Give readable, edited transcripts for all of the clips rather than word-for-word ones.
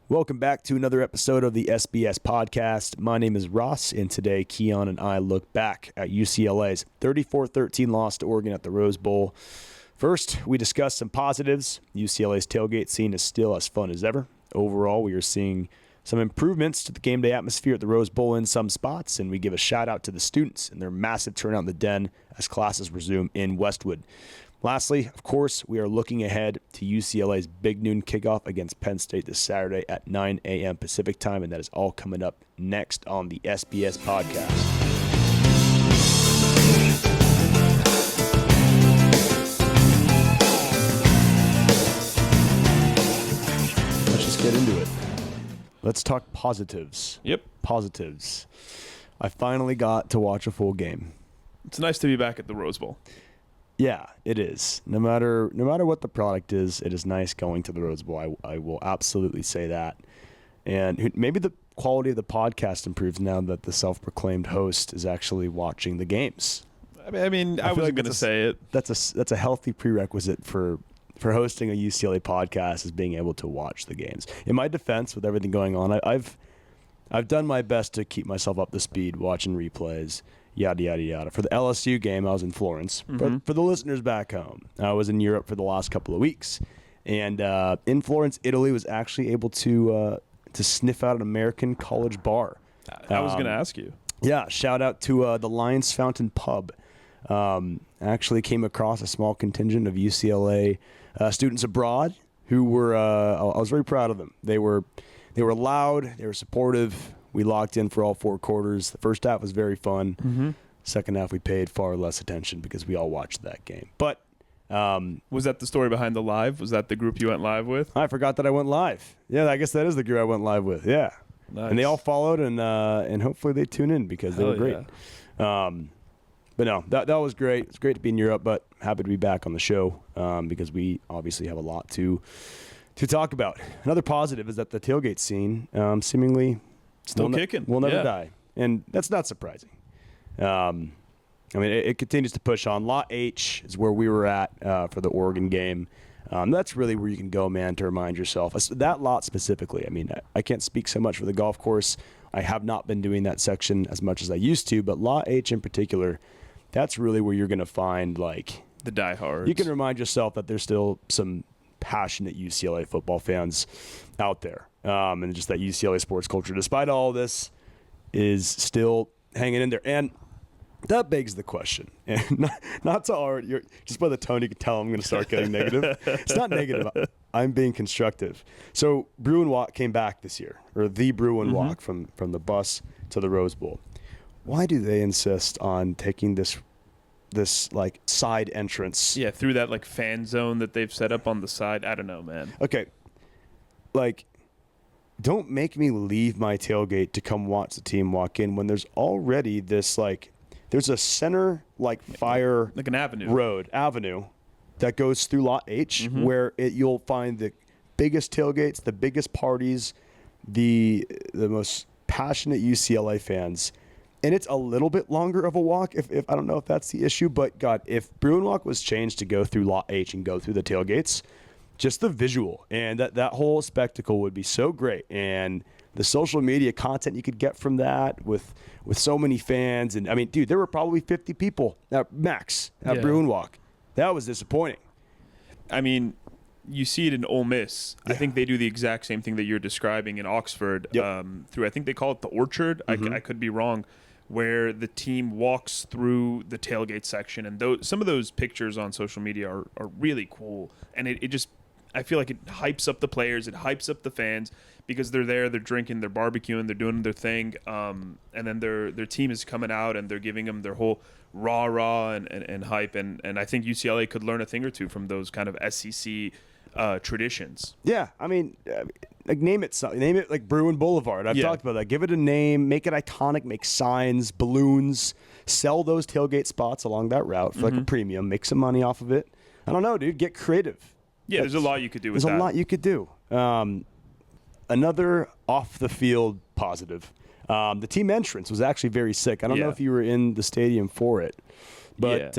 Welcome back to another episode of the SBS podcast. My name is Ross, and today Keon and I look back at UCLA's 34-13 loss to Oregon at the Rose Bowl. First, we discuss some positives. UCLA's tailgate scene is still as fun as ever. Overall, we are seeing some improvements to the game day atmosphere at the Rose Bowl in some spots, and we give a shout out to the students and their massive turnout in the Den as classes resume in Westwood. Lastly, of course, we are looking ahead to UCLA's big noon kickoff against Penn State this Saturday at 9 a.m. Pacific time, and that is all coming up next on the SBS podcast. Let's just get into it. Let's talk positives. Yep. Positives. I finally got to watch a full game. It's nice to be back at the Rose Bowl. Yeah, it is. No matter what the product is, it is nice going to the Rose Bowl. I will absolutely say that. And maybe the quality of the podcast improves now that the self-proclaimed host is actually watching the games. I mean, I wasn't going to say it. That's a healthy prerequisite for hosting a UCLA podcast, is being able to watch the games. In my defense, with everything going on, I've done my best to keep myself up to speed, watching replays. Yada, yada, yada. For the LSU game, I was in Florence. But for the listeners back home, I was in Europe for the last couple of weeks. And in Florence, Italy, was actually able to sniff out an American college bar. I was going to ask you. Yeah, shout out to the Lions Fountain Pub. Actually came across a small contingent of UCLA students abroad who were, I was very proud of them. They were loud, they were supportive. We locked in for all four quarters. The first half was very fun. Mm-hmm. Second half, we paid far less attention because we all watched that game. But was that the story behind the live? Was that the group you went live with? I forgot that I went live. Yeah, I guess that is the group I went live with. Yeah, nice. And they all followed, and hopefully they tune in because they were great. Yeah. But no, that was great. It's great to be in Europe, but happy to be back on the show because we obviously have a lot to talk about. Another positive is that the tailgate scene seemingly still kicking. Will never die. And that's not surprising. I mean, it continues to push on. Lot H is where we were at for the Oregon game. That's really where you can go, man, to remind yourself. That lot specifically, I mean, I can't speak so much for the golf course. I have not been doing that section as much as I used to, but Lot H in particular, that's really where you're going to find, like, the diehards. You can remind yourself that there's still some passionate UCLA football fans out there. And just that UCLA sports culture, despite all this, is still hanging in there. And that begs the question, and not to already, just by the tone you can tell I'm going to start getting negative. It's not negative. I'm being constructive. So Bruin Walk came back this year, or the Bruin Walk from the bus to the Rose Bowl. Why do they insist on taking this like side entrance? Yeah, through that like fan zone that they've set up on the side. I don't know, man. Okay, like, don't make me leave my tailgate to come watch the team walk in when there's already this, like, there's a center, like, fire, like an avenue that goes through Lot H, where you'll find the biggest tailgates, the biggest parties, the most passionate UCLA fans. And it's a little bit longer of a walk. If I don't know if that's the issue, but God, if Bruin Walk was changed to go through Lot H and go through the tailgates, just the visual and that whole spectacle would be so great. And the social media content you could get from that with so many fans. And I mean, dude, there were probably 50 people at max at Bruin Walk. That was disappointing. I mean, you see it in Ole Miss. Yeah. I think they do the exact same thing that you're describing in Oxford. Yep. Through, I think they call it the Orchard. I could be wrong. Where the team walks through the tailgate section. And some of those pictures on social media are really cool. And it just, I feel like it hypes up the players. It hypes up the fans because they're there, they're drinking, they're barbecuing, they're doing their thing. And then their team is coming out and they're giving them their whole rah and hype. And I think UCLA could learn a thing or two from those kind of SEC traditions. Yeah, I mean, like name it like Bruin Boulevard. I've talked about that. Give it a name, make it iconic, make signs, balloons, sell those tailgate spots along that route for like a premium, make some money off of it. I don't know, dude, get creative. Yeah, there's a lot you could do with that. There's a lot you could do. Another off-the-field positive. The team entrance was actually very sick. I don't know if you were in the stadium for it, but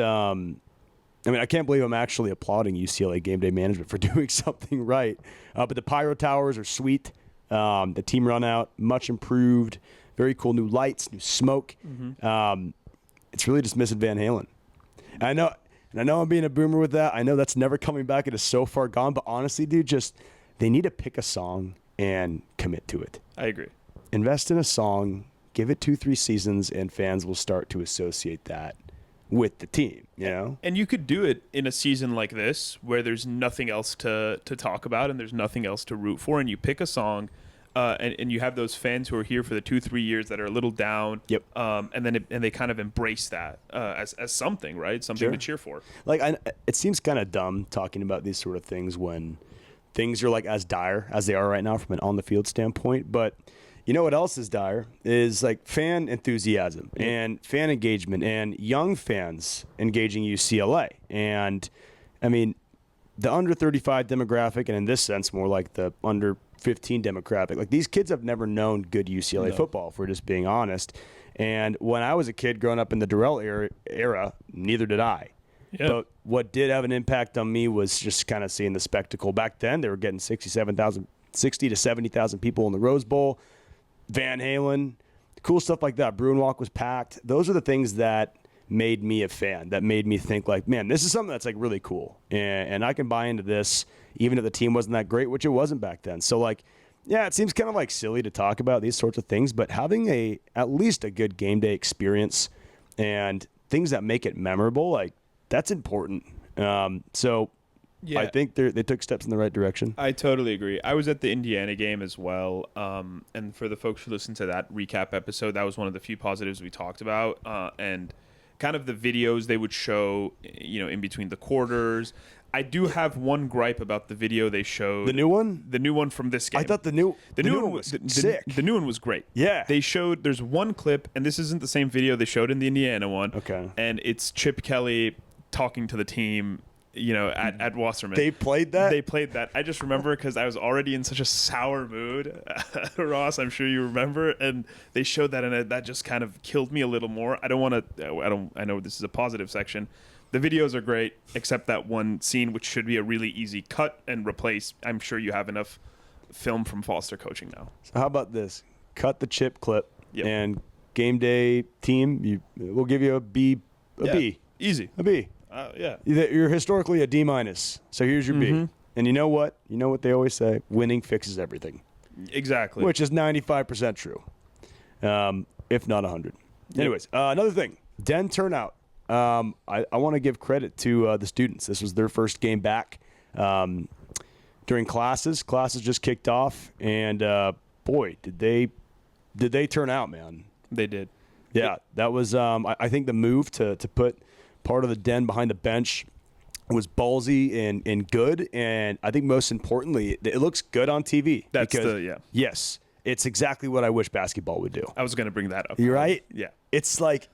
I mean, I can't believe I'm actually applauding UCLA game day management for doing something right. But the Pyro Towers are sweet. The team run out, much improved, very cool new lights, new smoke. It's really just missing Van Halen. And I know I'm being a boomer with that. I know that's never coming back. It is so far gone. But honestly, dude, they need to pick a song and commit to it. I agree. Invest in a song, give it 2-3 seasons, and fans will start to associate that with the team, you know? And you could do it in a season like this where there's nothing else to talk about and there's nothing else to root for, and you pick a song and you have those fans who are here for the 2-3 years that are a little down. Yep. And they kind of embrace that as something, right? Something to cheer for. Like, it seems kind of dumb talking about these sort of things when things are like as dire as they are right now from an on-the-field standpoint, but you know what else is dire is like fan enthusiasm and fan engagement and young fans engaging UCLA. And I mean, the under 35 demographic, and in this sense, more like the under 15 demographic, like these kids have never known good UCLA football, if we're just being honest. And when I was a kid growing up in the Durrell era, neither did I. Yeah. But what did have an impact on me was just kind of seeing the spectacle. Back then, they were getting 60 to 70,000 people in the Rose Bowl. Van Halen, cool stuff like that. Bruin Walk was packed. Those are the things that made me a fan, that made me think like, man, this is something that's like really cool. And I can buy into this, even if the team wasn't that great, which it wasn't back then. So like, yeah, it seems kind of like silly to talk about these sorts of things, but having at least a good game day experience and things that make it memorable, like that's important. Yeah. I think they took steps in the right direction. I totally agree. I was at the Indiana game as well. And for the folks who listened to that recap episode, that was one of the few positives we talked about. And kind of the videos they would show, in between the quarters. I do have one gripe about the video they showed. The new one? The new one from this game. I thought the new one was sick. The new one was great. Yeah. There's one clip, and this isn't the same video they showed in the Indiana one. Okay. And it's Chip Kelly talking to the team, at Wasserman. They played that? They played that. I just remember because I was already in such a sour mood. Ross, I'm sure you remember. And they showed that, and that just kind of killed me a little more. I know this is a positive section. The videos are great, except that one scene, which should be a really easy cut and replace. I'm sure you have enough film from Foster coaching now. So how about this? Cut the Chip clip, and game day team, we'll give you a B. Easy. A B. Yeah. You're historically a D-. So here's your B. And you know what? You know what they always say? Winning fixes everything. Exactly. Which is 95% true, if not 100. Anyways, another thing. Den turnout. I want to give credit to the students. This was their first game back during classes. Classes just kicked off, and boy, did they turn out, man. They did. Yeah, that was I think the move to put part of the Den behind the bench was ballsy and good, and I think most importantly, it looks good on TV. Yes, it's exactly what I wish basketball would do. I was going to bring that up. You're right? Yeah. It's like...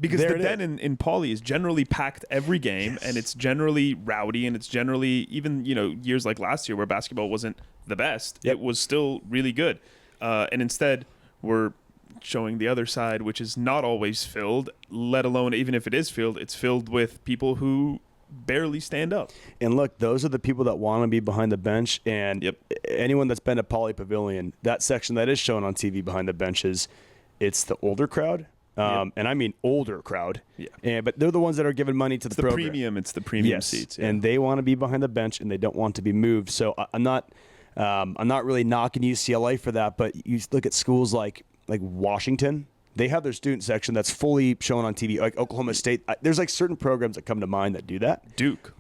Because the Den in Pauley is generally packed every game, and it's generally rowdy, and it's generally, even, years like last year where basketball wasn't the best, it was still really good. And instead, we're showing the other side, which is not always filled, let alone even if it is filled, it's filled with people who barely stand up. And look, those are the people that want to be behind the bench, and anyone that's been to Pauley Pavilion, that section that is shown on TV behind the benches, it's the older crowd. And I mean older crowd. Yeah. But they're the ones that are giving money to the program. It's the premium seats. Yeah. And they want to be behind the bench, and they don't want to be moved. So I'm not really knocking UCLA for that. But you look at schools like Washington. They have their student section that's fully shown on TV. Like Oklahoma State. There's like certain programs that come to mind that do that. Duke.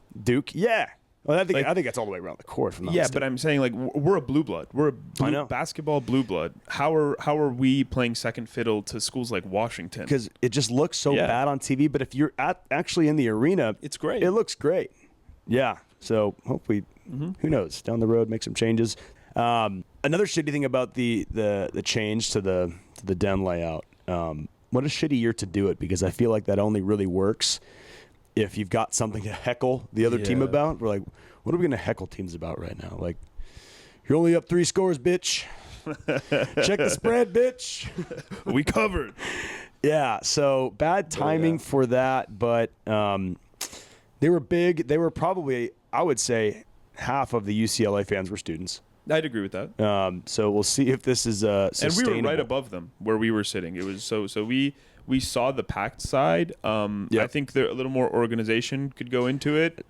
Yeah. Well, I think that's all the way around the court. But I'm saying like we're a blue blood. We're a basketball blue blood. How are we playing second fiddle to schools like Washington? Because it just looks so bad on TV. But if you're actually in the arena, it's great. It looks great. Yeah. So hopefully, who knows, down the road, make some changes. Another shitty thing about the change to the Den layout. What a shitty year to do it, because I feel like that only really works if you've got something to heckle the other team about. We're like, what are we going to heckle teams about right now? Like, you're only up 3 scores, bitch. Check the spread, bitch. We covered. Yeah, so bad timing for that, but they were big. They were probably, I would say, half of the UCLA fans were students. I'd agree with that. So we'll see if this is sustainable. And we were right above them where we were sitting. It was so we saw the packed side. I think there a little more organization could go into it.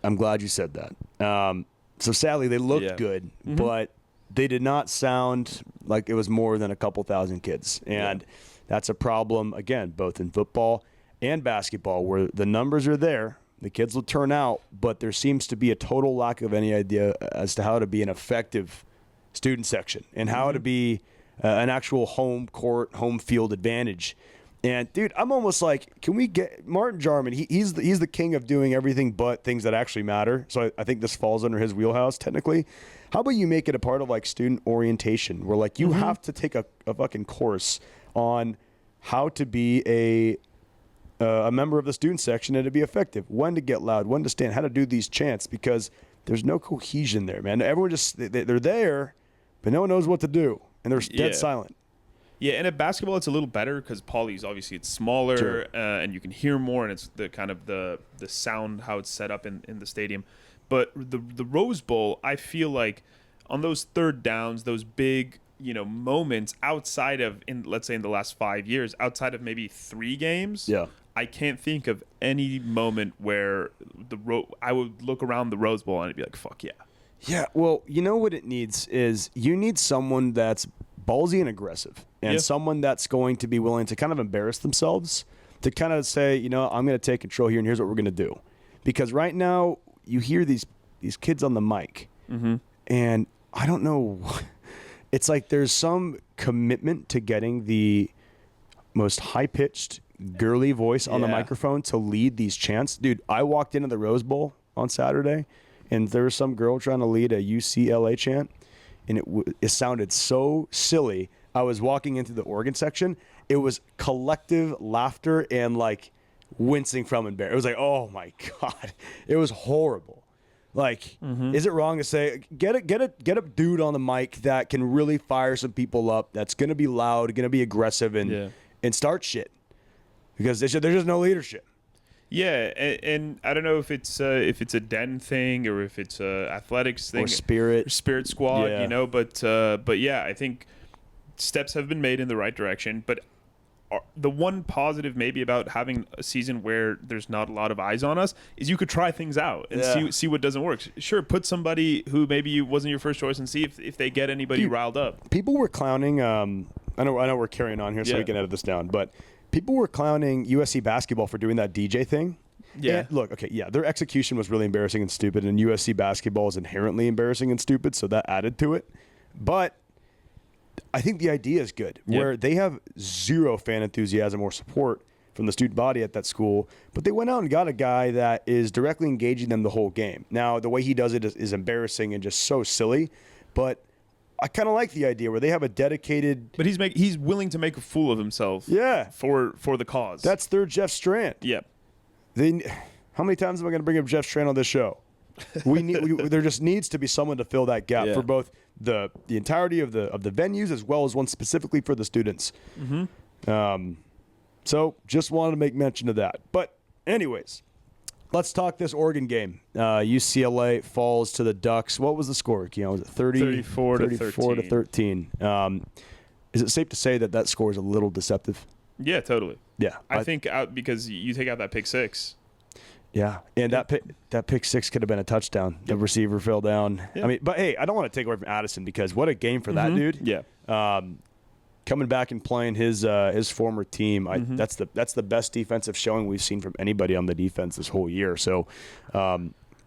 I'm glad you said that. So sadly, they looked good, but they did not sound like it was more than a couple thousand kids. And that's a problem, again, both in football and basketball, where the numbers are there. The kids will turn out, but there seems to be a total lack of any idea as to how to be an effective student section and how to be an actual home court, home field advantage. And, dude, I'm almost like, can we get Martin Jarman? He's the king of doing everything but things that actually matter. So I think this falls under his wheelhouse, technically. How about you make it a part of, like, student orientation where, like, you have to take a fucking course on how to be a member of the student section and to be effective, when to get loud, when to stand, how to do these chants, because there's no cohesion there, man. Everyone just, they're there, but no one knows what to do, and they're dead silent. Yeah, and at basketball, it's a little better because Paulie's obviously it's smaller and you can hear more, and it's the kind of the sound, how it's set up in the stadium. But the Rose Bowl, I feel like on those third downs, those big moments outside of, let's say in the last 5 years, outside of maybe 3 games, I can't think of any moment where I would look around the Rose Bowl and I'd be like, fuck yeah. Yeah, well, you know what it needs is you need someone that's ballsy and aggressive and someone that's going to be willing to kind of embarrass themselves, to kind of say, I'm going to take control here and here's what we're going to do. Because right now you hear these kids on the mic and I don't know, it's like there's some commitment to getting the most high-pitched, girly voice on the microphone to lead these chants. Dude, I walked into the Rose Bowl on Saturday, and there was some girl trying to lead a UCLA chant, and it sounded so silly. I was walking into the Oregon section. It was collective laughter and, like, wincing from embarrassment. It was like, oh, my God. It was horrible. Like, is it wrong to say, get a dude on the mic that can really fire some people up, that's going to be loud, going to be aggressive, and start shit? Because there's just no leadership. Yeah, and I don't know if it's a den thing or if it's a athletics thing or spirit squad, but yeah, I think steps have been made in the right direction. But the one positive maybe about having a season where there's not a lot of eyes on us is you could try things out and see what doesn't work. Sure, put somebody who maybe wasn't your first choice and see if they get anybody riled up. People were clowning. I know we're carrying on here, so we can edit this down, but. People were clowning USC basketball for doing that DJ thing. Yeah. And look, their execution was really embarrassing and stupid, and USC basketball is inherently embarrassing and stupid, so that added to it. But I think the idea is good, where they have zero fan enthusiasm or support from the student body at that school, but they went out and got a guy that is directly engaging them the whole game. Now, the way he does it is embarrassing and just so silly, but I kind of like the idea where they have a dedicated. But he's willing to make a fool of himself. Yeah. For the cause. That's their Jeff Strand. Yeah. How many times am I going to bring up Jeff Strand on this show? There just needs to be someone to fill that gap for both the entirety of the venues as well as one specifically for the students. So just wanted to make mention of that. But anyways. Let's talk this Oregon game. UCLA falls to the Ducks. What was the score, Keon? Was it 34 to 13? Is it safe to say that score is a little deceptive? Yeah, totally. Yeah. I think because you take out that pick six. Yeah, and that pick six could have been a touchdown. The receiver fell down. I mean, but hey, I don't want to take away from Addison because what a game for that dude. Yeah. Coming back and playing his former team, that's the best defensive showing we've seen from anybody on the defense this whole year. So,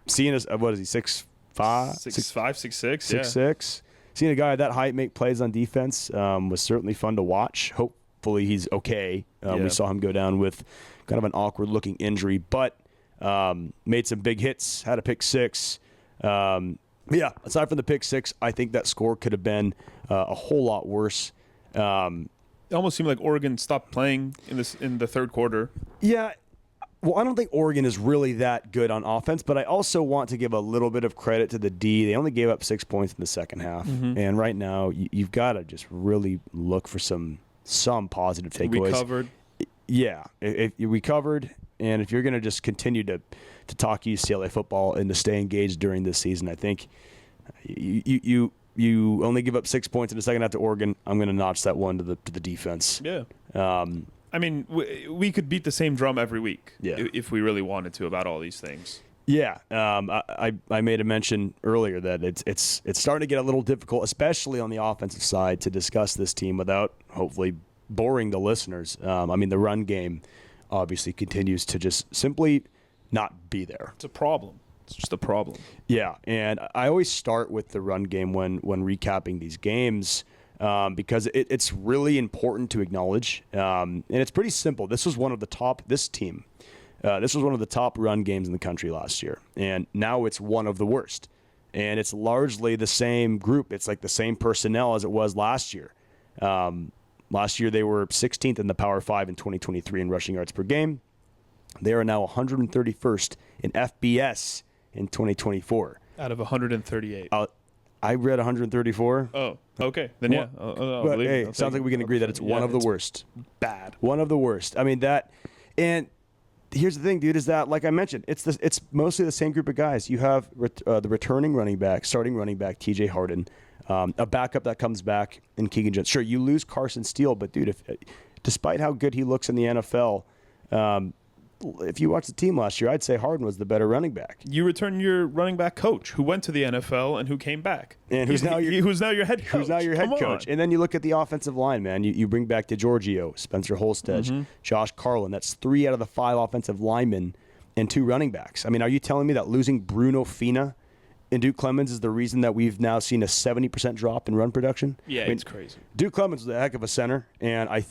seeing us, what is he, 6'5", 6'6", 6'6", seeing a guy at that height make plays on defense was certainly fun to watch. Hopefully he's okay. We saw him go down with kind of an awkward looking injury, but made some big hits, had a pick six. Yeah, aside from the pick six, I think that score could have been a whole lot worse. It almost seemed like Oregon stopped playing in the third quarter. Yeah. Well, I don't think Oregon is really that good on offense, but I also want to give a little bit of credit to the D. They only gave up 6 points in the second half. And right now, you've got to just really look for some positive takeaways. Recovered. Yeah. If you recovered, and if you're going to just continue to talk UCLA football and to stay engaged during this season, I think you you only give up 6 points in the second half to Oregon. I'm going to notch that one to the defense. Yeah. I mean, we could beat the same drum every week if we really wanted to about all these things. Yeah, I made a mention earlier that it's starting to get a little difficult, especially on the offensive side, to discuss this team without hopefully boring the listeners. I mean, the run game obviously continues to just simply not be there. It's a problem. It's just a problem. Yeah, and I always start with the run game when recapping these games. Because it's really important to acknowledge, and it's pretty simple. This was one of the top run games in the country last year, and now it's one of the worst. And it's largely the same group. It's like the same personnel as it was last year. Last year they were 16th in the Power 5 in 2023 in rushing yards per game. They are now 131st in FBS in 2024. Out of 138. I read 134. Oh, okay. Then yeah. But hey, sounds like we can agree that it's one of the worst. Bad. One of the worst. I mean that, and here's the thing, dude, is that like I mentioned, it's mostly the same group of guys. You have the returning running back, starting running back T.J. Harden, a backup that comes back in Keegan Jones. Sure, you lose Carson Steele, but dude, despite how good he looks in the NFL. If you watched the team last year, I'd say Harden was the better running back. You return your running back coach who went to the NFL and who came back. And who's now your head coach. Who's now your head coach. And then you look at the offensive line, man. You bring back DeGiorgio, Spencer Holstedge, Josh Carlin. That's 3 out of the 5 offensive linemen and 2 running backs. I mean, are you telling me that losing Bruno Fina and Duke Clemens is the reason that we've now seen a 70% drop in run production? Yeah, I mean, it's crazy. Duke Clemens was a heck of a center, and I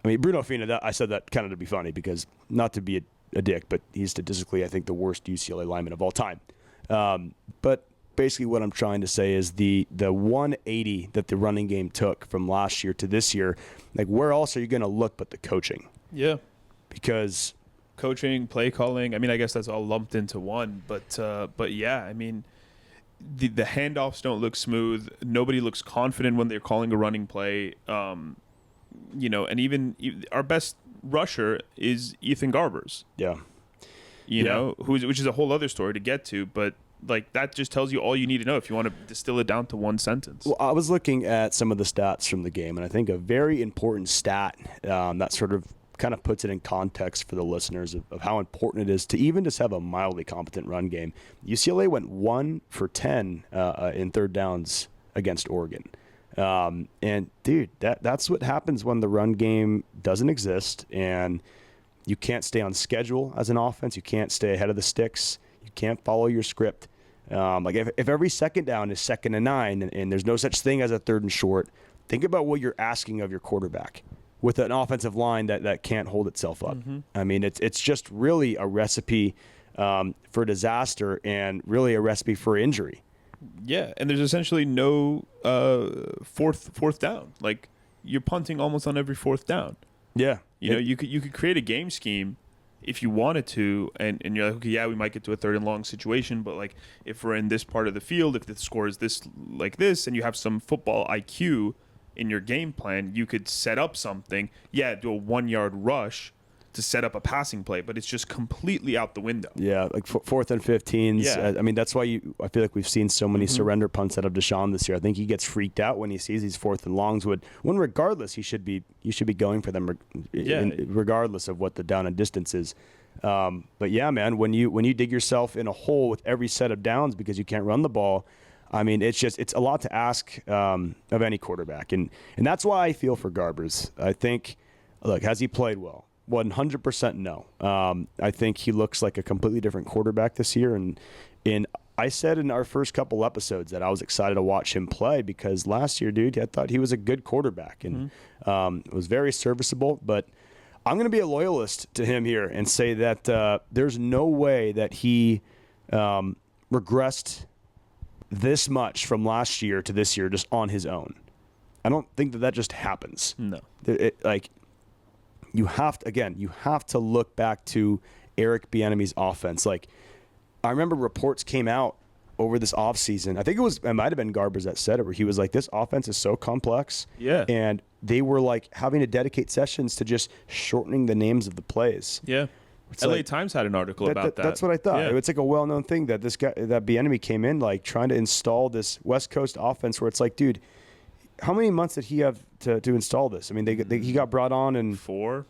mean, Bruno Fina, I said that kind of to be funny because not to be a dick, but he's statistically, I think, the worst UCLA lineman of all time. But basically what I'm trying to say is the 180 that the running game took from last year to this year, like where else are you going to look but the coaching? Yeah. Because coaching, play calling, I mean, I guess that's all lumped into one. But yeah, I mean, the handoffs don't look smooth. Nobody looks confident when they're calling a running play. And even our best rusher is Ethan Garbers. Yeah. You know, which is a whole other story to get to, but like that just tells you all you need to know if you want to distill it down to one sentence. Well, I was looking at some of the stats from the game, and I think a very important stat that sort of kind of puts it in context for the listeners of how important it is to even just have a mildly competent run game. UCLA went 1 for 10 in third downs against Oregon. And dude, that's what happens when the run game doesn't exist and you can't stay on schedule as an offense. You can't stay ahead of the sticks. You can't follow your script. Like if every second down is 2nd and 9 and there's no such thing as a 3rd and short, think about what you're asking of your quarterback with an offensive line that can't hold itself up. Mm-hmm. I mean, it's just really a recipe for disaster and really a recipe for injury. Yeah, and there's essentially no fourth down. Like you're punting almost on every 4th down. Yeah, you could create a game scheme if you wanted to, and you're like, okay, yeah, we might get to a 3rd and long situation, but like if we're in this part of the field, if the score is this like this, and you have some football IQ in your game plan, you could set up something. Yeah, do a 1-yard rush to set up a passing play, but it's just completely out the window. Yeah, like 4th and 15s. Yeah. I mean, that's why I feel like we've seen so many surrender punts out of Deshaun this year. I think he gets freaked out when he sees these 4th and longs. When regardless, you should be going for them, regardless of what the down and distance is. But yeah, man, when you dig yourself in a hole with every set of downs because you can't run the ball, I mean, it's a lot to ask of any quarterback, and that's why I feel for Garbers. I think, look, has he played well? 100% no. I think he looks like a completely different quarterback this year. And I said in our first couple episodes that I was excited to watch him play because last year, dude, I thought he was a good quarterback and was very serviceable. But I'm going to be a loyalist to him here and say that there's no way that he regressed this much from last year to this year just on his own. I don't think that just happens. No. You have to look back to Eric Bieniemy's offense. Like, I remember reports came out over this offseason. I think it might have been Garbers that said it, where he was like, this offense is so complex. Yeah. And they were like having to dedicate sessions to just shortening the names of the plays. Yeah. LA Times had an article about that. That's what I thought. Yeah. It's like a well-known thing that this guy, that Bieniemy came in like trying to install this West Coast offense where it's like, dude, how many months did he have to install this? I mean, he got brought on in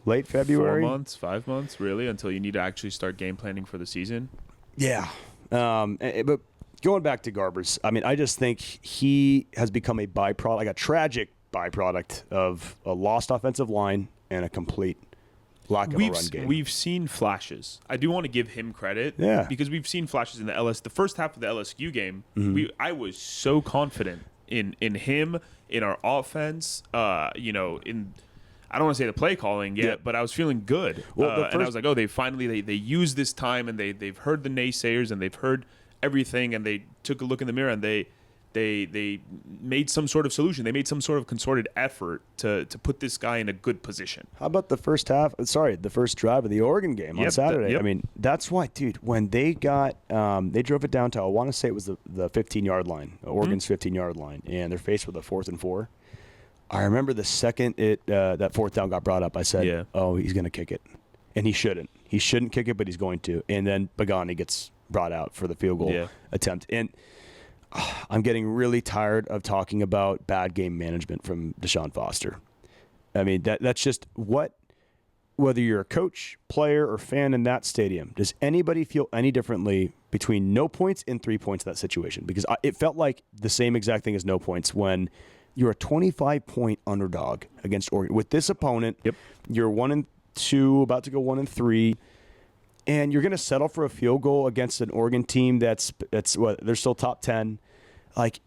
late February. 4 months, 5 months, really, until you need to actually start game planning for the season. Yeah. But going back to Garbers, I mean, I just think he has become a byproduct, like a tragic byproduct of a lost offensive line and a complete lack of a run game. We've seen flashes. I do want to give him credit. Yeah. Because we've seen flashes in the first half of the LSU game. I was so confident in him, in our offense, I don't want to say the play calling yet, but I was feeling good. And I was like, oh, they used this time, and they've heard the naysayers, and they've heard everything, and they took a look in the mirror, and they made some sort of solution. They made some sort of concerted effort to put this guy in a good position. How about the first drive of the Oregon game on Saturday? I mean, that's why, dude, when they got they drove it down to, I want to say it was the 15-yard line, Oregon's 15-yard line, and they're faced with a 4th and 4. I remember the second that fourth down got brought up, I said, oh, he's going to kick it. And he shouldn't. He shouldn't kick it, but he's going to. And then Pagani gets brought out for the field goal attempt. And I'm getting really tired of talking about bad game management from Deshaun Foster. I mean, that's just whether you're a coach, player, or fan in that stadium, does anybody feel any differently between no points and 3 points in that situation? Because it felt like the same exact thing as no points when you're a 25-point underdog against Oregon. With this opponent, you're 1-2, about to go 1-3. And you're going to settle for a field goal against an Oregon team that's what, they're still top 10. Like,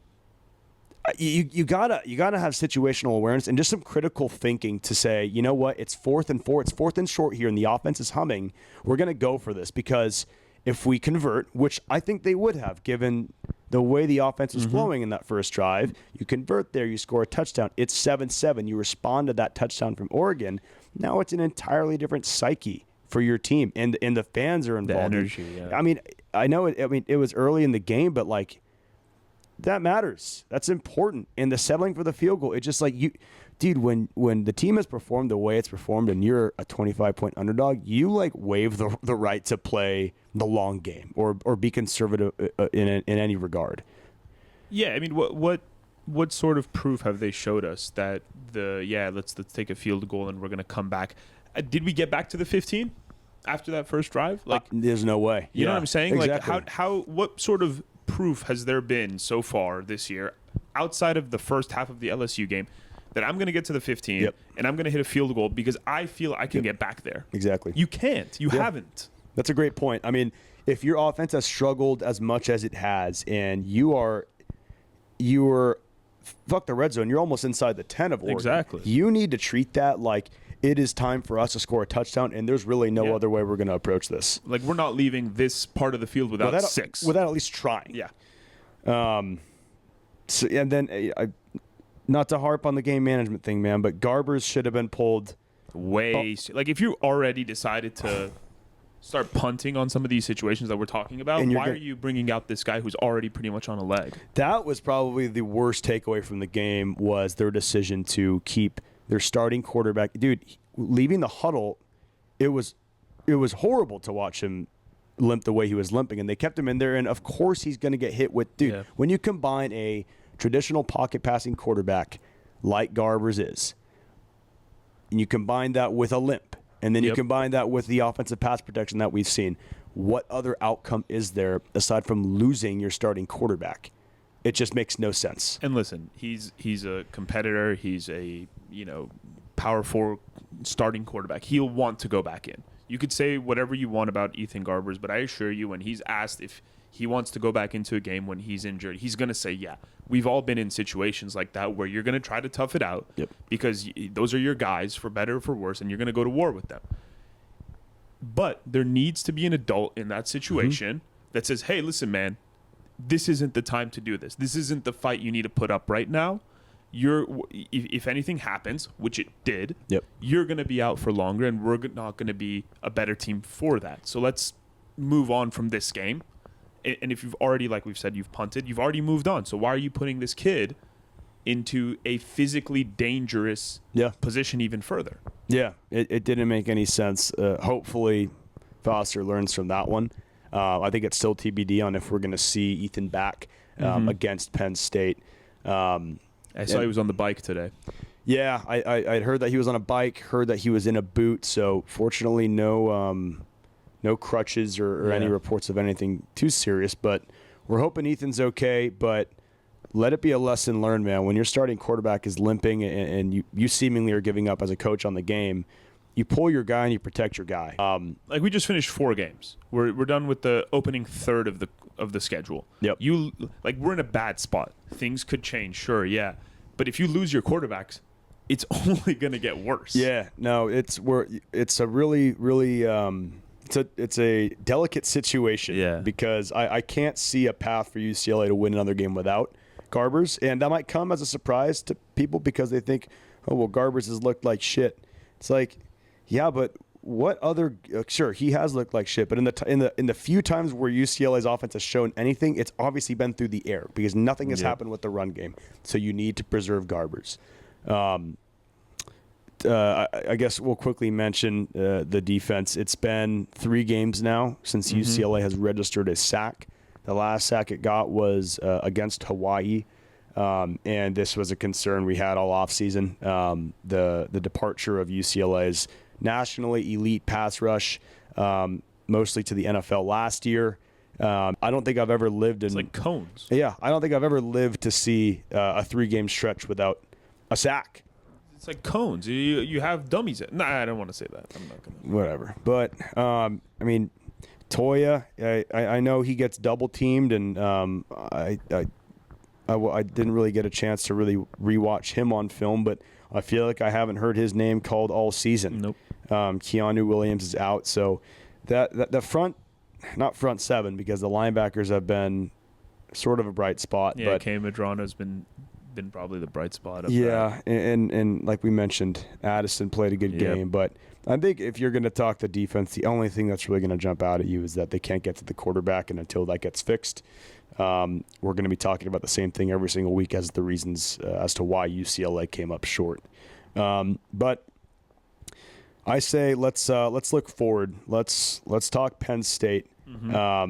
you gotta have situational awareness and just some critical thinking to say, you know what, it's 4th and 4, it's 4th and short here, and the offense is humming. We're going to go for this because if we convert, which I think they would have given the way the offense was flowing in that first drive, you convert there, you score a touchdown. It's 7-7. You respond to that touchdown from Oregon. Now it's an entirely different psyche for your team, and the fans are involved. The energy, yeah. I mean, I know it. I mean, it was early in the game, but like that matters. That's important. And the settling for the field goal, it's just like dude. When the team has performed the way it's performed, and you're a 25-point underdog, you like waive the right to play the long game or be conservative in any regard. Yeah, I mean, what sort of proof have they showed us that let's take a field goal and we're going to come back? Did we get back to the 15 after that first drive? Like, there's no way. You know what I'm saying? Exactly. Like, what sort of proof has there been so far this year, outside of the first half of the LSU game, that I'm going to get to the 15 and I'm going to hit a field goal because I feel I can get back there? Exactly. You can't. You haven't. That's a great point. I mean, if your offense has struggled as much as it has, and you're fuck the red zone, you're almost inside the 10 of Oregon. Exactly. You need to treat that like it is time for us to score a touchdown, and there's really no other way we're going to approach this. Like, we're not leaving this part of the field without 6. Without at least trying. Yeah. So, and then, not to harp on the game management thing, man, but Garbers should have been pulled. Like, if you already decided to start punting on some of these situations that we're talking about, why are you bringing out this guy who's already pretty much on a leg? That was probably the worst takeaway from the game, was their decision to keep their starting quarterback. Dude, leaving the huddle, it was horrible to watch him limp the way he was limping, and they kept him in there, and of course he's going to get hit with, when you combine a traditional pocket passing quarterback like Garbers is, and you combine that with a limp, and then you combine that with the offensive pass protection that we've seen, what other outcome is there aside from losing your starting quarterback? It just makes no sense. And listen, he's a competitor. He's a power forward starting quarterback. He'll want to go back in. You could say whatever you want about Ethan Garbers, but I assure you, when he's asked if he wants to go back into a game when he's injured, he's going to say, yeah. We've all been in situations like that where you're going to try to tough it out because those are your guys, for better or for worse, and you're going to go to war with them. But there needs to be an adult in that situation that says, hey, listen, man, this isn't the time to do this. This isn't the fight you need to put up right now. If anything happens, which it did, you're going to be out for longer, and we're not going to be a better team for that. So let's move on from this game. And if you've already, like we've said, you've punted, you've already moved on. So why are you putting this kid into a physically dangerous position even further? Yeah, it didn't make any sense. Hopefully Foster learns from that one. I think it's still TBD on if we're going to see Ethan back against Penn State. I saw he was on the bike today. Yeah, I'd heard that he was on a bike, heard that he was in a boot. So fortunately, no crutches or any reports of anything too serious. But we're hoping Ethan's okay. But let it be a lesson learned, man. When your starting quarterback is limping and you seemingly are giving up as a coach on the game, you pull your guy and you protect your guy. Like we just finished 4 games. We're done with the opening third of the schedule. Yep. We're in a bad spot. Things could change, sure, yeah. But if you lose your quarterbacks, it's only going to get worse. Yeah, no, it's a really, really it's a delicate situation. Yeah. Because I can't see a path for UCLA to win another game without Garbers, and that might come as a surprise to people because they think, oh well, Garbers has looked like shit. It's like, yeah, but what other? Sure, he has looked like shit, but in the few times where UCLA's offense has shown anything, it's obviously been through the air because nothing has happened with the run game. So you need to preserve Garbers. I guess we'll quickly mention the defense. It's been 3 games now since UCLA has registered a sack. The last sack it got was against Hawaii, and this was a concern we had all offseason. The departure of UCLA's nationally elite pass rush, mostly to the NFL last year. I don't think I've ever lived in... It's like cones. Yeah, I don't think I've ever lived to see a 3-game stretch without a sack. It's like cones. You have dummies. Nah, I don't want to say that. I'm not going to. Whatever. But, I mean, Toya, I know he gets double teamed, and I didn't really get a chance to really rewatch him on film, but I feel like I haven't heard his name called all season. Nope. Keanu Williams is out, so the front, not front 7, because the linebackers have been sort of a bright spot. Yeah, but Kay Madrano's been probably the bright spot of that. And like we mentioned, Addison played a good game, but I think if you're going to talk the defense, the only thing that's really going to jump out at you is that they can't get to the quarterback, and until that gets fixed, we're going to be talking about the same thing every single week as the reasons as to why UCLA came up short. But I say let's look forward. Let's talk Penn State. We all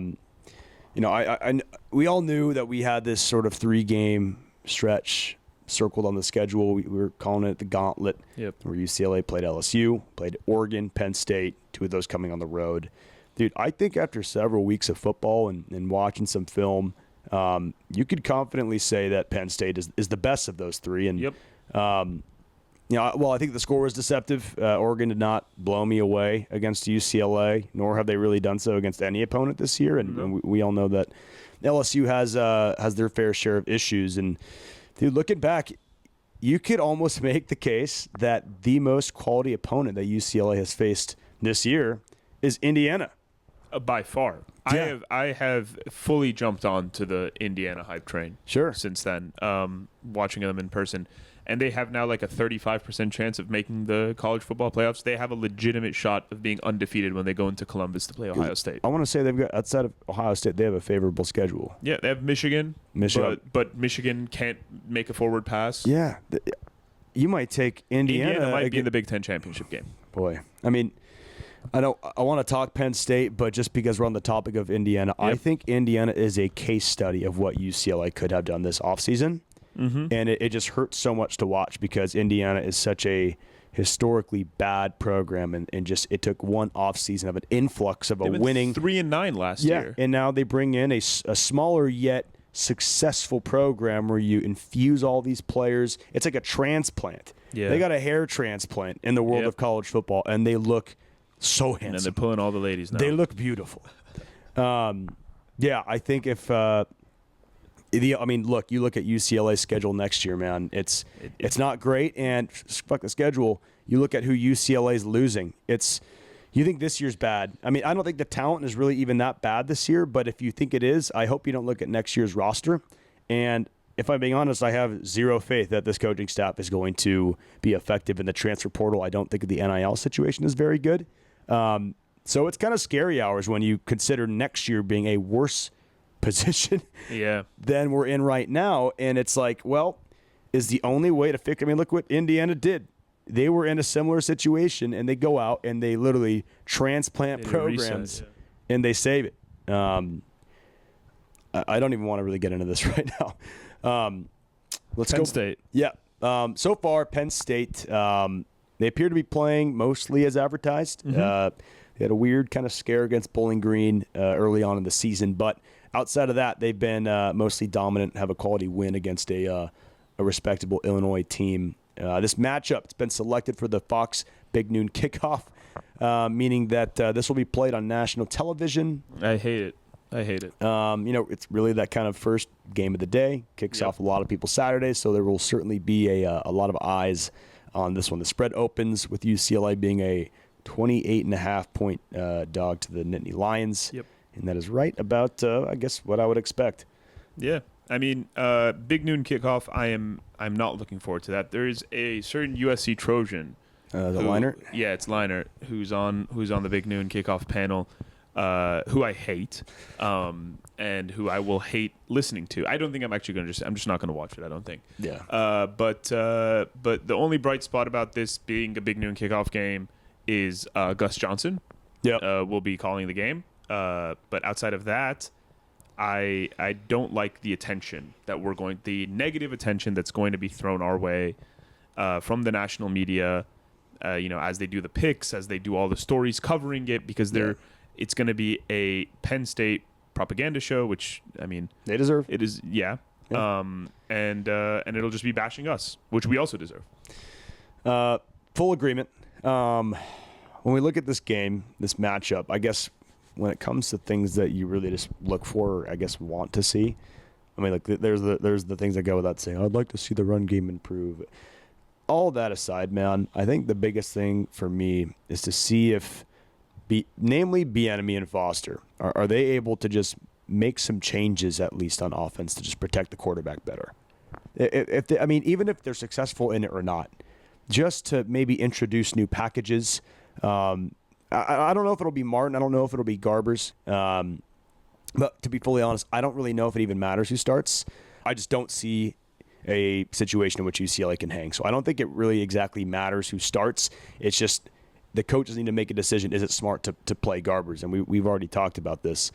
knew that we had this sort of 3-game stretch circled on the schedule. We were calling it the gauntlet, where UCLA played LSU, played Oregon, Penn State, 2 of those coming on the road. Dude, I think after several weeks of football and watching some film, you could confidently say that Penn State is the best of those 3. And I think the score was deceptive. Oregon did not blow me away against UCLA, nor have they really done so against any opponent this year. And we all know that LSU has their fair share of issues. And dude, looking back, you could almost make the case that the most quality opponent that UCLA has faced this year is Indiana. By far. Yeah. I have fully jumped on to the Indiana hype train. Sure. Since then, watching them in person. And they have now like a 35% chance of making the college football playoffs. They have a legitimate shot of being undefeated when they go into Columbus to play Ohio State. I want to say they've got, outside of Ohio State, they have a favorable schedule. Yeah, they have Michigan. But Michigan can't make a forward pass. Yeah. You might take Indiana. Indiana might be in the Big Ten championship game. Boy. I mean, I want to talk Penn State, but just because we're on the topic of Indiana, I think Indiana is a case study of what UCLA could have done this offseason. And it just hurts so much to watch because Indiana is such a historically bad program, and just it took one offseason of an influx of a winning 3-9 last year. And now they bring in a smaller yet successful program where you infuse all these players. It's like a transplant. Yeah. They got a hair transplant in the world of college football, and they look so handsome. And they're pulling all the ladies now. They look beautiful. I think if look, you look at UCLA's schedule next year, man. It's not great, and fuck the schedule. You look at who UCLA's losing. You think this year's bad. I mean, I don't think the talent is really even that bad this year, but if you think it is, I hope you don't look at next year's roster. And if I'm being honest, I have zero faith that this coaching staff is going to be effective in the transfer portal. I don't think the NIL situation is very good. So it's kind of scary hours when you consider next year being a worse position than we're in right now. And it's like, well, is the only way to fix it. I mean, look what Indiana did. they were in a similar situation, and they go out and they literally transplant They programs reset, and they save it. I don't even want to really get into this right now. Let's Penn go. State. Yeah. So far, Penn State, they appear to be playing mostly as advertised. They had a weird kind of scare against Bowling Green early on in the season, but outside of that, they've been mostly dominant, have a quality win against a respectable Illinois team. This matchup, it's been selected for the Fox Big Noon Kickoff, meaning that this will be played on national television. I hate it. It's really that kind of first game of the day. Kicks off a lot of people's Saturdays, so there will certainly be a lot of eyes on this one. The spread opens with UCLA being a 28.5-point dog to the Nittany Lions. Yep. And that is right about, I guess, what I would expect. Yeah. I mean, Big Noon Kickoff, I'm not looking forward to that. There is a certain USC Trojan. Liner? Yeah, it's Liner, who's on the Big Noon Kickoff panel. Who I hate, and who I will hate listening to. I don't think I'm actually going to I'm just not going to watch it, I don't think. Yeah. But the only bright spot about this being a Big Noon Kickoff game is Gus Johnson. Yeah. Will be calling the game. But outside of that, I don't like the attention the negative attention that's going to be thrown our way from the national media, as they do the picks, as they do all the stories covering it, because it's going to be a Penn State propaganda show, which, I mean, they deserve. It is, yeah. And it'll just be bashing us, which we also deserve. Full agreement. When we look at this game, this matchup, I guess when it comes to things that you really just look for, I guess want to see. I mean, like there's the things that go without saying. I'd like to see the run game improve. All that aside, man, I think the biggest thing for me is to see if, namely Bieniemy and Foster, are they able to just make some changes at least on offense to just protect the quarterback better? Even if they're successful in it or not, just to maybe introduce new packages. I don't know if it'll be Martin. I don't know if it'll be Garbers. But to be fully honest, I don't really know if it even matters who starts. I just don't see a situation in which UCLA can hang. So I don't think it really exactly matters who starts. It's just the coaches need to make a decision. Is it smart to play Garbers? And we've already talked about this.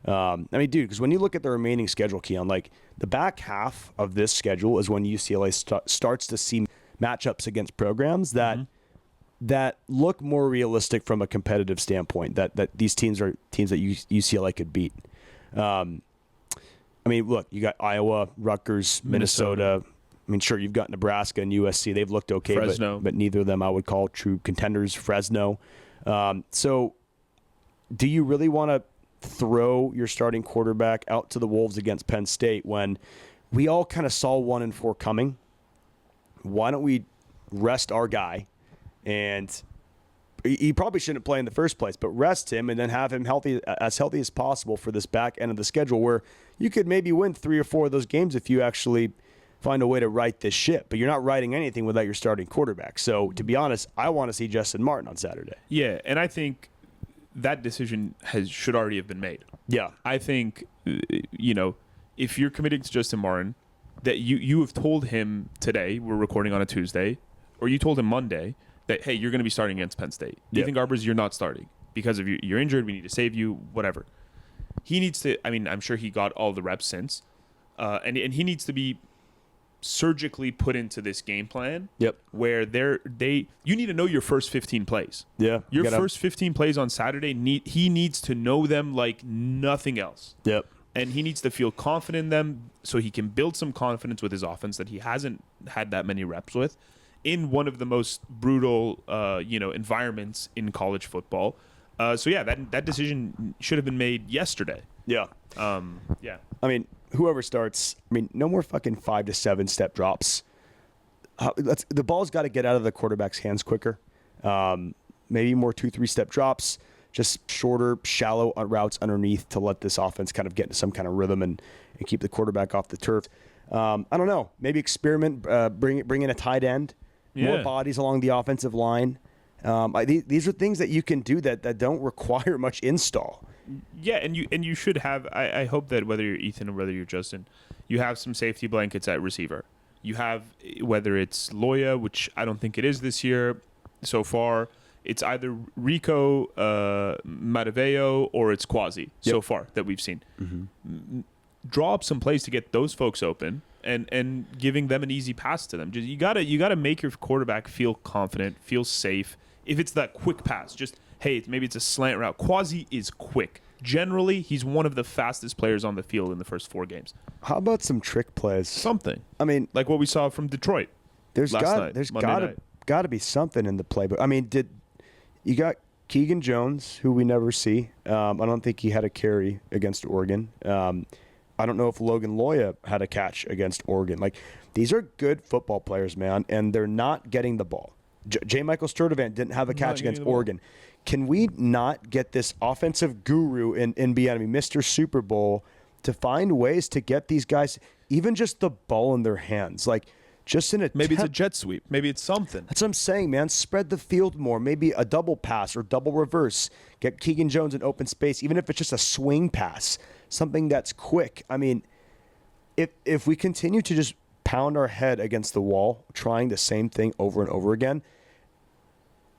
Because when you look at the remaining schedule, Keon, like the back half of this schedule is when UCLA starts to see matchups against programs that look more realistic from a competitive standpoint, that these teams are teams that UCLA could beat. Look, you got Iowa, Rutgers, Minnesota. I mean, sure, you've got Nebraska and USC. They've looked okay, but neither of them I would call true contenders. Fresno. So do you really want to throw your starting quarterback out to the Wolves against Penn State when we all kind of saw 1-4 coming? Why don't we rest our guy? And he probably shouldn't play in the first place, but rest him and then have him healthy as possible for this back end of the schedule where you could maybe win 3 or 4 of those games if you actually find a way to right this ship. But you're not writing anything without your starting quarterback. So, to be honest, I want to see Justin Martin on Saturday. Yeah, and I think that decision should already have been made. Yeah. I think, if you're committing to Justin Martin, that you have told him today, we're recording on a Tuesday, or you told him Monday, that, hey, you're going to be starting against Penn State. Ethan Garbers, you're not starting because of you're injured. We need to save you, whatever. He needs to, I'm sure he got all the reps since, and he needs to be surgically put into this game plan. Where you need to know your first 15 plays. Yeah. Your first 15 plays on Saturday, he needs to know them like nothing else. And he needs to feel confident in them so he can build some confidence with his offense that he hasn't had that many reps with in one of the most brutal, environments in college football. That decision should have been made yesterday. Yeah. Whoever starts, no more fucking 5 to 7 step drops. The ball's got to get out of the quarterback's hands quicker. Maybe more 2-3 step drops, just shorter, shallow routes underneath to let this offense kind of get into some kind of rhythm and keep the quarterback off the turf. I don't know. Maybe experiment, bring in a tight end, more bodies along the offensive line. These are things that you can do that don't require much install. Yeah, and you should have. I hope that whether you're Ethan or whether you're Justin, you have some safety blankets at receiver. You have, whether it's Loya, which I don't think it is this year so far, it's either Rico Mataveo or it's Quasi so far that we've seen. Draw up some plays to get those folks open and giving them an easy pass to them. Just you gotta make your quarterback feel confident, feel safe. If it's that quick pass, just hey, maybe it's a slant route. Quasi is quick. Generally, he's one of the fastest players on the field in the first 4 games. How about some trick plays? Something. I mean, like what we saw from Detroit. There's got to be something in the playbook. I mean, you got Keegan Jones, who we never see. I don't think he had a carry against Oregon. I don't know if Logan Loya had a catch against Oregon. Like, these are good football players, man, and they're not getting the ball. J. Michael Sturdivant didn't have a catch against Oregon. Can we not get this offensive guru in Bieniemy, Mr. Super Bowl, to find ways to get these guys even just the ball in their hands? Like, just in a maybe it's a jet sweep. Maybe it's something. That's what I'm saying, man. Spread the field more. Maybe a double pass or double reverse. Get Keegan Jones in open space, even if it's just a swing pass, something that's quick. I mean, if we continue to just pound our head against the wall, trying the same thing over and over again,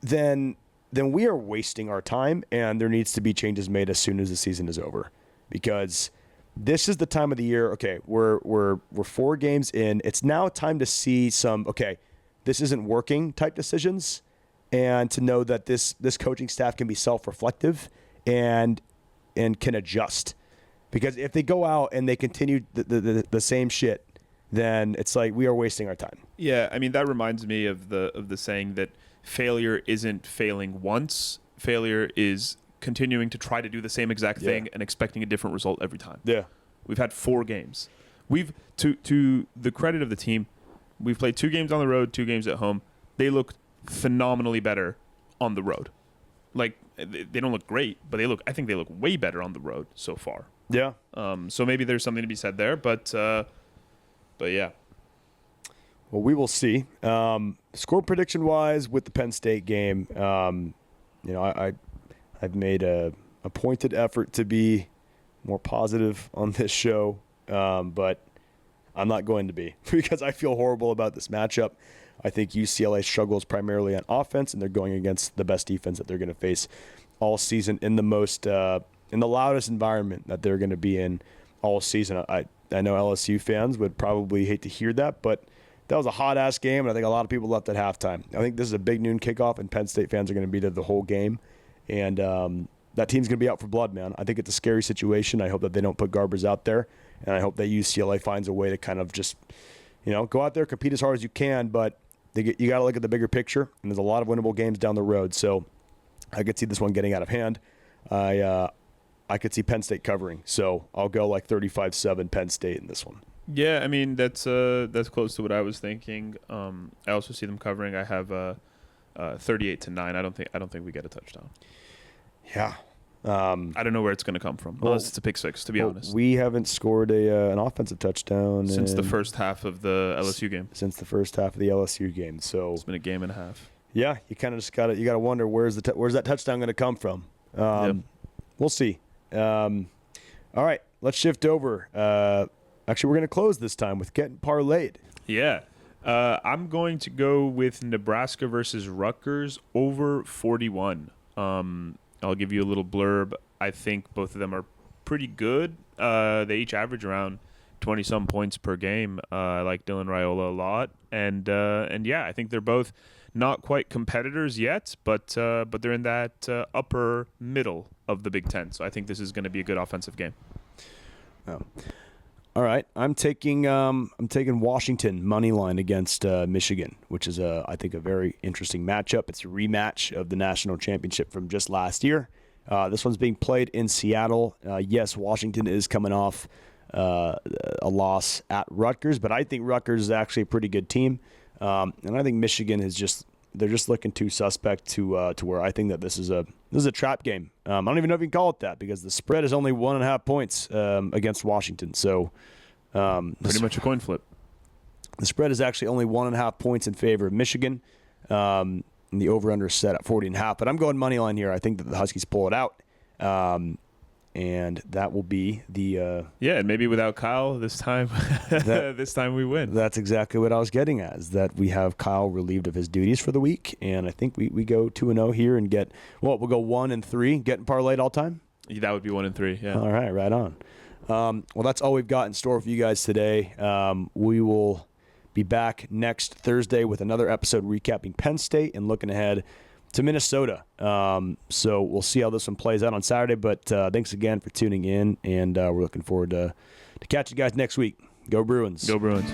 then we are wasting our time, and there needs to be changes made as soon as the season is over, because this is the time of the year. Okay, we're 4 games in. It's now time to see some, okay, this isn't working type decisions, and to know that this coaching staff can be self-reflective and can adjust. Because if they go out and they continue the same shit, then it's like we are wasting our time. Yeah, I mean, that reminds me of the saying that failure isn't failing once. Failure is continuing to try to do the same exact thing and expecting a different result every time. Yeah. We've had 4 games. We've to the credit of the team, we've played 2 games on the road, 2 games at home. They look phenomenally better on the road. Like, they don't look great, but I think they look way better on the road so far. Yeah. So maybe there's something to be said there, but yeah. Well, we will see. Score prediction wise with the Penn State game, I've made a pointed effort to be more positive on this show, but I'm not going to be because I feel horrible about this matchup. I think UCLA struggles primarily on offense, and they're going against the best defense that they're going to face all season in the loudest environment that they're going to be in all season. I know LSU fans would probably hate to hear that, but that was a hot-ass game, and I think a lot of people left at halftime. I think this is a big noon kickoff, and Penn State fans are going to be there the whole game. And that team's going to be out for blood, man. I think it's a scary situation. I hope that they don't put Garbers out there, and I hope that UCLA finds a way to kind of just, go out there, compete as hard as you can, but you got to look at the bigger picture, and there's a lot of winnable games down the road. So I could see this one getting out of hand. I could see Penn State covering, so I'll go like 35-7 Penn State in this one. Yeah, I mean that's close to what I was thinking. I also see them covering. I have 38-9. I don't think we get a touchdown. Yeah. I don't know where it's going to come from, unless it's a pick six, to be honest. We haven't scored an offensive touchdown since the first half of the LSU game. Since the first half of the LSU game, so it's been a game and a half. Yeah, you kind of just got to wonder where's that touchdown going to come from. We'll see. All right, let's shift over. Actually, we're going to close this time with Gettin Parlayed. Yeah. I'm going to go with Nebraska versus Rutgers over 41. I'll give you a little blurb. I think both of them are pretty good. They each average around 20-some points per game. I like Dylan Raiola a lot. And yeah, I think they're both not quite competitors yet, but they're in that upper middle of the Big Ten. So I think this is going to be a good offensive game. Oh. All right, I'm taking Washington money line against Michigan, which is I think a very interesting matchup. It's a rematch of the national championship from just last year. This one's being played in Seattle. Yes, Washington is coming off a loss at Rutgers, but I think Rutgers is actually a pretty good team, and I think Michigan is they're just looking too suspect to where I think that this is a trap game. I don't even know if you can call it that because the spread is only 1.5 points against Washington. So pretty much a coin flip. The spread is actually only 1.5 points in favor of Michigan. And the over/under is set at 40.5. But I'm going money line here. I think that the Huskies pull it out. and that will be the and maybe without Kyle this time, this time we win. That's exactly what I was getting at, is that we have Kyle relieved of his duties for the week, and I think we go 2-0 here and we'll go 1-3, getting parlayed all time. That would be 1-3. Yeah. All right, right on. Well, that's all we've got in store for you guys today. We will be back next Thursday with another episode recapping Penn State and looking ahead to Minnesota. So we'll see how this one plays out on Saturday. But thanks again for tuning in, and we're looking forward to catch you guys next week. Go Bruins. Go Bruins.